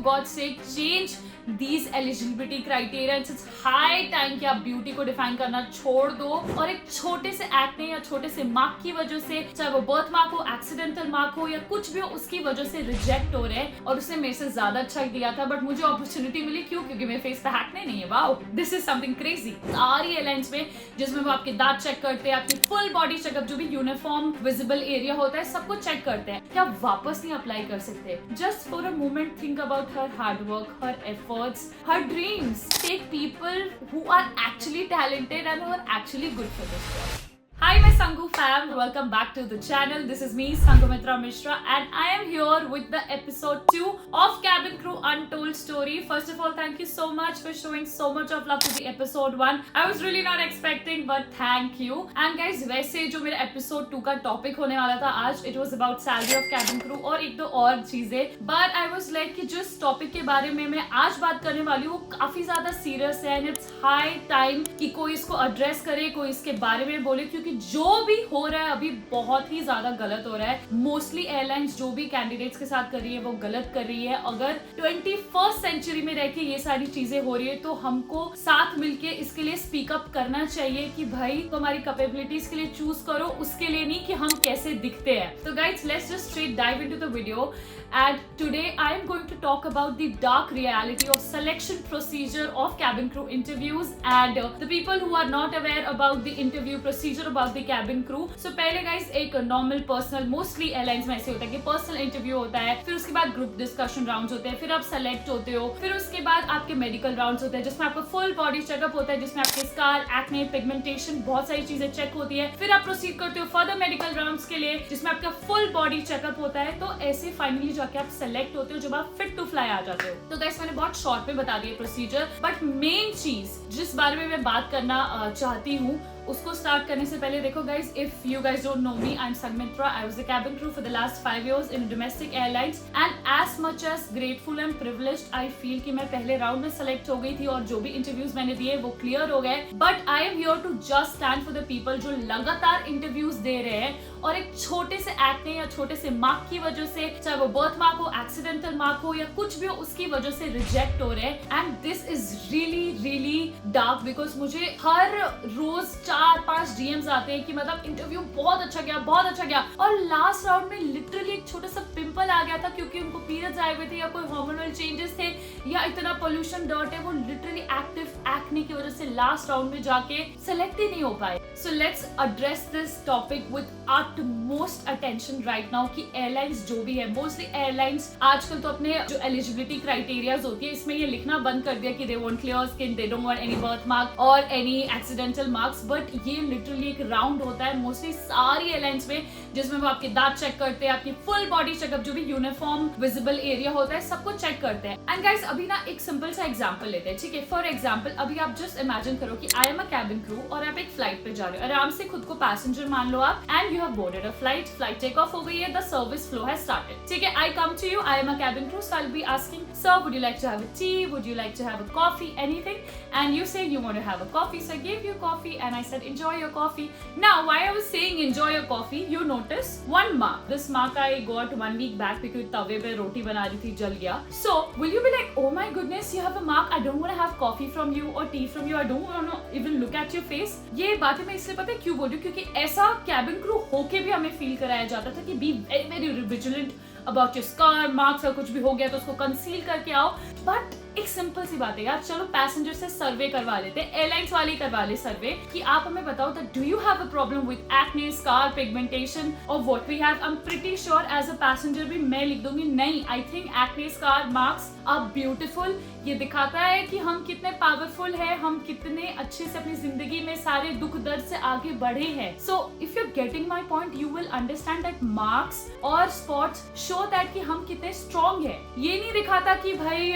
God sake change these eligibility criteria. It's high time कि आप beauty को define करना छोड़ दो और एक छोटे से एक्ने या छोटे से मार्क की वजह से, चाहे वो बर्थ मार्क हो, एक्सीडेंटल मार्क हो या कुछ भी हो, उसकी वजह से रिजेक्ट हो रहे हैं। और उसने मेरे से ज्यादा अच्छा किया था, बट मुझे अपॉर्चुनिटी मिली क्यों? क्योंकि मेरे फेस पे एक्ने नहीं है। Wow, this is something crazy. सारी एयरलाइंस में जिसमें वो आपके दांत चेक करते हैं, आपकी फुल बॉडी चेकअप, जो भी यूनिफॉर्म विजिबल एरिया होता है, सबको चेक करते हैं। क्या वापस नहीं अप्लाई कर सकते? Just for a moment think about her hard work, her efforts, her dreams. Take people who are actually talented and who are actually good for this job. Hi my Sanghu fam, welcome back to the channel. This is me, Sanghumitra Mishra, and I am here with the episode 2 of Cabin Crew Untold Story. First of all, thank you so much for showing so much of love to the episode 1. I was really not expecting, but thank you. And guys, वैसे जो मेरा episode 2 का topic होने वाला था आज, it was about salary of cabin crew और एक दो और चीजें, but I was like कि जिस topic के बारे में मैं आज बात करने वाली हूँ, काफी ज्यादा serious है and it's high time कि कोई इसको address करे, कोई इसके बारे में बोले, क्योंकि जो भी हो रहा है अभी बहुत ही ज्यादा गलत हो रहा है। मोस्टली एयरलाइंस जो भी कैंडिडेट्स के साथ कर रही है वो गलत कर रही है। अगर 21st सेंचुरी में रह के ये सारी चीजें हो रही है तो हमको साथ मिलके इसके लिए स्पीक अप करना चाहिए कि भाई तुम्हारी कैपेबिलिटीज के लिए चूज करो, उसके लिए नहीं कि हम कैसे दिखते हैं। तो guys, let's just straight dive into the video. And today I am going to talk about the dark reality of selection procedure of cabin crew interviews and the people who are not aware about the interview procedure about the cabin crew. So पहले guys एक normal personal, mostly airlines में ऐसे होता है कि personal interview होता है, फिर उसके बाद group discussion rounds होते हैं, फिर आप select होते हो, फिर उसके बाद आपके medical rounds होते हैं जिसमें आपका full body checkup होता है, जिसमें आपके scar, acne, pigmentation, बहुत सारी चीजें चेक होती है, फिर आप proceed करते हो further medical rounds के लिए जिसमें आपका full body checkup होता है। तो ऐसे फाइनली जाके आप सेलेक्ट होते हो जब आप फिट टू फ्लाई आ जाते हो। तो गाइस, मैंने बहुत शॉर्ट में बता दिया प्रोसीजर, बट मेन चीज जिस बारे में मैं बात करना चाहती हूँ उसको स्टार्ट करने से पहले देखो guys, if you guys don't know me, I am Sanghamitra. I was a cabin crew for the last 5 years in domestic airlines and as much as grateful and privileged I feel कि मैं पहले round में select हो गई थी और जो भी इंटरव्यूज मैंने दिए वो क्लियर हो गए। But I am here to just stand for the people जो लगातार इंटरव्यूज दे रहे हैं और एक छोटे से एक्ने या छोटे से मार्क की वजह से, चाहे वो बर्थ मार्क हो, एक्सीडेंटल मार्क हो या कुछ भी हो, उसकी वजह से रिजेक्ट हो रहे हैं। And this is really really dark because मुझे हर रोज 4-5 DMs आते हैं कि मतलब इंटरव्यू बहुत अच्छा गया, बहुत अच्छा गया, और लास्ट राउंड में लिटरली एक छोटा सा पिंपल आ गया था क्योंकि उनको पीरियड्स आए हुए थे या कोई हार्मोनल चेंजेस थे या इतना पोल्यूशन डर्ट है, वो लिटरली एक्टिव एक्ने की वजह से लास्ट राउंड में जाके सेलेक्ट ही नहीं हो पाए। So let's address this topic with utmost attention right now कि एयरलाइंस जो भी है, मोस्टली एयरलाइंस आजकल तो अपने जो एलिजिबिलिटी क्राइटेरियाज होती है इसमें ये लिखना बंद कर दिया कि they want clear skin, they don't want any birth mark और एनी एक्सीडेंटल मार्क्स, बट ये लिटरली एक राउंड होता है मोस्टली सारी एयरलाइंस में जिसमें वो आपके दांत चेक करते हैं, आपकी फुल बॉडी चेकअप, जो भी यूनिफॉर्म विजिबल एरिया होता है, सबको चेक करते हैं। एंड गाइस, अभी ना एक सिंपल सा एग्जांपल लेते हैं, ठीक है? फॉर एग्जांपल, अभी आप जस्ट इमेजिन करो कि आई एम अ कैबिन क्रू और आप एक फ्लाइट पे जा रहे हो, आराम से खुद को पैसेंजर मान लो आप, and you have boarded a flight take off हो गई है, the service flow has started, ठीक है? I come to you, I am a cabin crew, so I will be asking, sir would you like to have a tea, would you like to have a coffee, anything, and you say you want to have a coffee, so I gave you coffee and I said enjoy your coffee. Now why I was saying enjoy your coffee, you notice one mark. This mark I got 1 week back because तवे पे रोटी बना रही थी, जल गया. So will you be like, oh my goodness, you have a mark, I don't want to have coffee from you or tea from you, I don't want to even look at your face. ये बातें मैं इसलिए पता है क्यों बोल रही हूँ, क्योंकि ऐसा कैबिन क्रू होके भी हमें फील कराया जाता था कि be very very vigilant about your scar marks, और कुछ भी हो गया तो उसको कंसील करके आओ। बट एक सिंपल सी बात है यार, चलो पैसेंजर से सर्वे करवा लेते, एयरलाइंस वाले ही करवा ले सर्वे कि आप हमें बताओ that do you have a problem with acne, scar, pigmentation और what we have. I am pretty sure as a passenger भी मैं लिख दूंगी नहीं, I think acne, scar, marks are beautiful. ये दिखाता है कि हम कितने पावरफुल है, हम कितने अच्छे से अपनी जिंदगी में सारे दुख दर्द से आगे बढ़े हैं। So if you getting my point, you will understand that marks और स्पॉट्स शो दैट कि हम कितने स्ट्रॉन्ग है। ये नहीं दिखाता कि भाई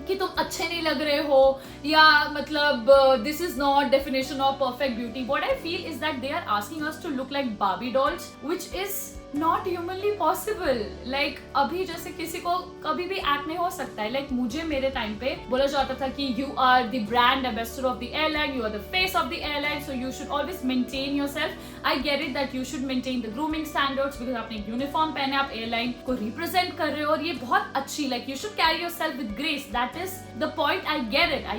कि तुम अच्छे नहीं लग रहे हो या मतलब this is not definition of perfect beauty. What I feel is that they are asking us to look like Barbie dolls, which is not humanly possible. Like अभी जैसे किसी को कभी भी एक्ने हो सकता है, लाइक मुझे मेरे टाइम पे बोला जाता था कि you are the brand ambassador of the airline, you are the face of the airline, so you should always maintain yourself. I get it that you should maintain the grooming standards, because आपने uniform पहने, आप airline को represent कर रहे हो और ये बहुत अच्छी, like you should carry yourself with grace, that is the point. I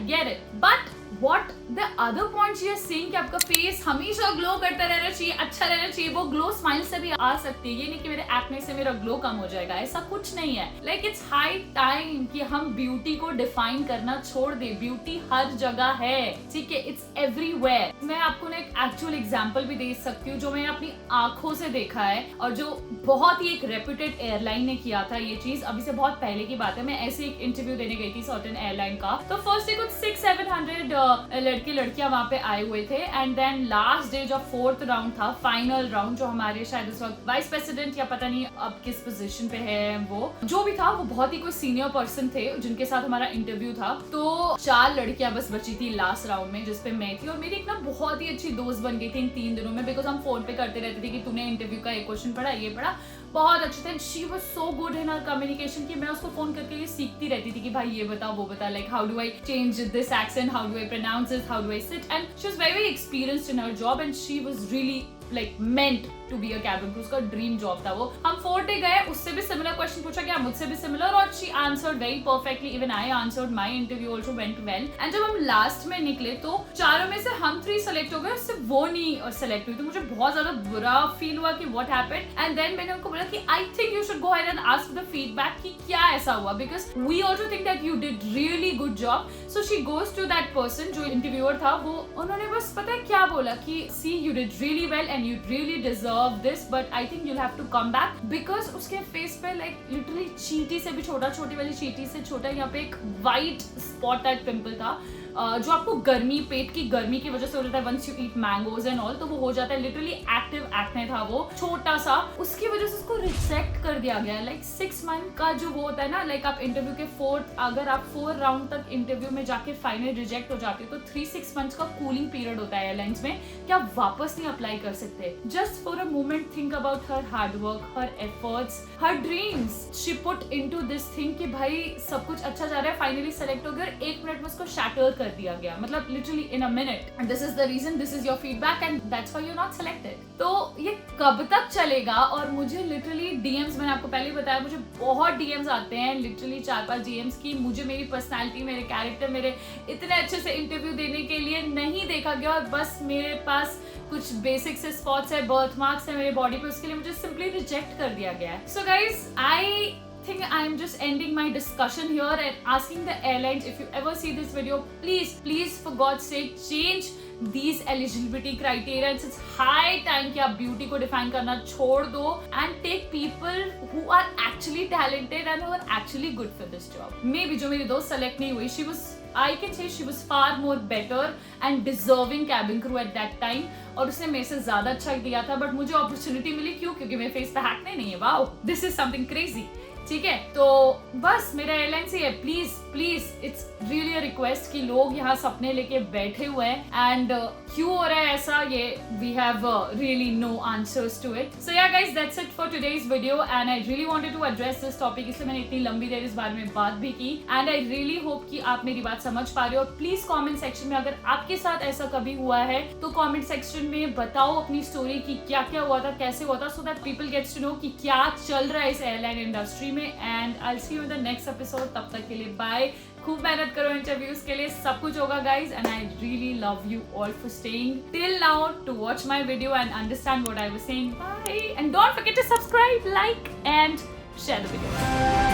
get it, but what the other points you are saying कि आपका फेस हमेशा ग्लो करता रहना चाहिए, अच्छा रहना चाहिए, वो ग्लो स्माइल से भी आ सकती है। ये नहीं कि मेरे एक्ने से मेरा ग्लो कम हो जाएगा, ऐसा कुछ नहीं है। लाइक इट्स हाई टाइम कि हम ब्यूटी को डिफाइन करना छोड़ दे। ब्यूटी हर जगह है, ठीक है, इट्स एवरीवेयर। मैं आपको ना एक एक्चुअल एग्जांपल भी दे सकती हूँ जो मैंने अपनी आंखों से देखा है और जो बहुत ही एक रेप्यूटेड एयरलाइन ने किया था ये चीज। अभी से बहुत पहले की बात है, मैं ऐसे एक इंटरव्यू देने गई थी सर्टेन एयरलाइन का। तो फर्स्ट डे कुछ 600-700 लड़के लड़कियां वहां पे आए हुए थे एंड देन लास्ट डे जो 4th राउंड था, फाइनल राउंड, जो हमारे शायद उस वक्त वाइस प्रेसिडेंट या पता नहीं अब किस पोजीशन पे है वो जो भी था, वो बहुत ही कोई सीनियर पर्सन थे जिनके साथ हमारा इंटरव्यू था। तो 4 लड़कियां बस बची थी लास्ट राउंड में, जिसपे मैं थी और मेरी एक ना बहुत ही अच्छी दोस्त बन गई थी इन 3 दिनों में, बिकॉज हम फोन पे करते रहते थे कि तूने इंटरव्यू का ये क्वेश्चन पढ़ा, ये पढ़ा, बहुत अच्छे थे। She was so good in her communication कि मैं उसको फोन करके ये सीखती रहती थी कि भाई ये बता वो बता, like how do I change this accent, how do I pronounce this, how do I sit, and she was very experienced in her job and she was really like meant to be a cabin crew, उसका dream job था वो। हम 4th day गए, उससे भी similar question पूछा गया, मुझसे भी सिमिलर, और she answered very perfectly, even I answered, my interview also went well. And जब हम लास्ट में निकले तो चारों में से हम 3 सेलेक्ट हो गए, उससे वो नहीं सेलेक्ट हुई। तो मुझे बहुत ज्यादा बुरा फील हुआ कि व्हाट हैपेंड। एंड देन मैंने उनको बोला कि I think you should go ahead and ask the feedback कि क्या ऐसा हुआ, because we also think that you did really good job. So she goes to that person जो इंटरव्यूअर था, वो उन्होंने बस पता है क्या बोला कि see you did really well and you really deserve this, but I think you'll have to come back, because उसके फेस पे like literally चींटी से भी छोटा, छोटी वाली चींटी से छोटा यहाँ पे एक वाइट स्पॉट टाइप पिंपल था, जो आपको गर्मी, पेट की गर्मी की वजह से हो जाता है once you eat mangoes and all, तो वो हो जाता है। लिटरली एक्टिव एक्ने था वो, छोटा सा, उसकी वजह से उसको रिजेक्ट कर दिया गया। लाइक 6 मंथ का जो वो होता है ना, लाइक आप इंटरव्यू के 4th, अगर आप 4 राउंड तक इंटरव्यू में जाके फाइनल रिजेक्ट हो जाते हो तो 3-6 मंथ्स का कूलिंग पीरियड होता है एयरलाइंस में, क्या आप वापस नहीं अप्लाई कर सकते। Just for a moment think about her hard work, her efforts, her dreams she put into this thing कि भाई सब कुछ अच्छा जा रहा है, फाइनली सेलेक्ट हो गया और 1 मिनट में उसको शैटर कर दिया गया, मतलब literally in a minute. And this is the reason, this is your feedback and that's why you are not selected. तो ये कब तक चलेगा? और मुझे लिटरली डीएम्स, मैंने आपको पहले बताया, मुझे बहुत डीएम्स आते हैं, लिटरली 4-5 डीएम्स की मुझे मेरी पर्सनालिटी, मेरे कैरेक्टर, मेरे इतने अच्छे से इंटरव्यू देने के लिए नहीं देखा गया और बस मेरे पास कुछ बेसिक से स्पॉट्स है, बर्थ मार्क्स है मेरे बॉडी पे, उसके लिए मुझे सिंपली रिजेक्ट कर दिया गया है। So guys, I think I'm just ending my discussion here and asking the airlines, if you ever see this video, please for God's sake change these eligibility criteria. It's high time कि आप beauty को define करना छोड़ दो and take people who are actually talented and who are actually good for this job. Maybe जो मेरी दोस्त select नहीं हुई, I can say she was far more better and deserving cabin crew at that time, और उसने मेरे से ज्यादा अच्छा किया था, बट मुझे अपॉर्चुनिटी मिली क्यों? क्योंकि मेरे फेस पे हैकने नहीं है। Wow, this is something crazy. ठीक है, तो बस मेरा एयरलाइन से है, please it's really a request कि लोग यहाँ सपने लेके बैठे हुए हैं एंड क्यों हो रहा है ऐसा, ये we have really no answers to it. So yeah guys, that's it for today's video and I really wanted to address this topic, इसलिए मैंने इतनी लंबी देर इस बारे में बात भी की एंड आई रियली होप कि आप मेरी बात समझ पा रहे हो। प्लीज कॉमेंट सेक्शन में अगर आपके साथ ऐसा कभी हुआ है तो कॉमेंट सेक्शन में बताओ अपनी स्टोरी की क्या क्या हुआ था, कैसे हुआ था, so that people gets to know कि क्या चल रहा है इस एयरलाइन इंडस्ट्री में। And I will see you in the next episode, तब तक के लिए बाय। खूब मेहनत करो इंटरव्यूज के लिए, सब कुछ होगा guys, and I really love you all for staying till now to watch my video and understand what I was saying. Bye, and don't forget to subscribe, like and share the video.